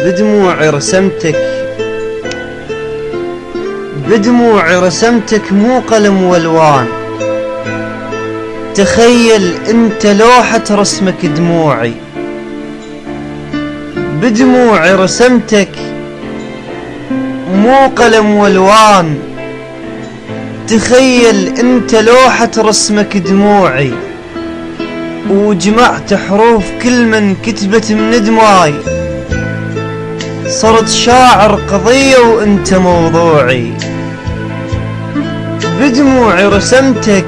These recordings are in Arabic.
بدموعي رسمتك، بدموعي رسمتك مو قلم والوان. تخيل انت لوحة رسمك دموعي، بدموعي رسمتك مو قلم والوان. تخيل انت لوحة رسمك دموعي، وجمعت حروف كل من كتبت من دماي. صرت شاعر قضية وانت موضوعي، بدموعي رسمتك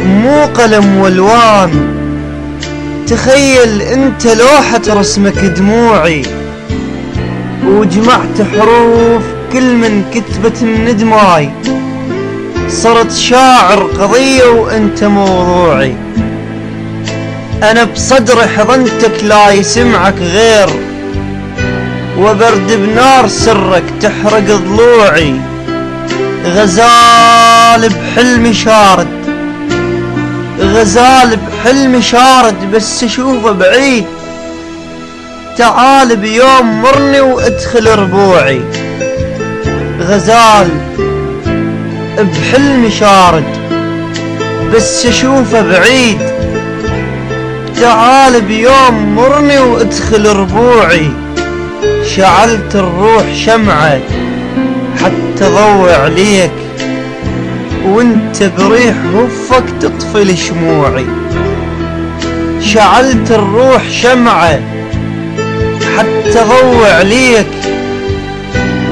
مو قلم والوان. تخيل انت لوحة رسمك دموعي، وجمعت حروف كل من كتبت من دماي. صرت شاعر قضية وانت موضوعي. انا بصدري حضنتك لا يسمعك غير، وبرد بنار سرك تحرق ضلوعي. غزال بحلمي شارد، غزال بحلمي شارد بس اشوفه بعيد. تعال بيوم مرني وادخل ربوعي. غزال بحلمي شارد بس اشوفه بعيد. تعال بيوم مرني وادخل ربوعي. شعلت الروح شمعة حتى ضوع عليك، وانت بريح هفك تطفي شموعي. شعلت الروح شمعة حتى ضوع عليك،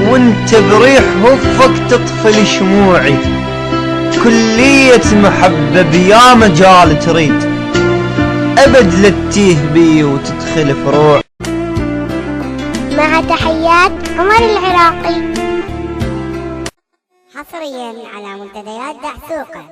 وانت بريح هفك تطفي شموعي. كلية محبة بيا مجال تريد، أبد لتيه بي وتدخل فروع. مع تحيات عمر العراقي، حصريا على منتديات دعسوقة.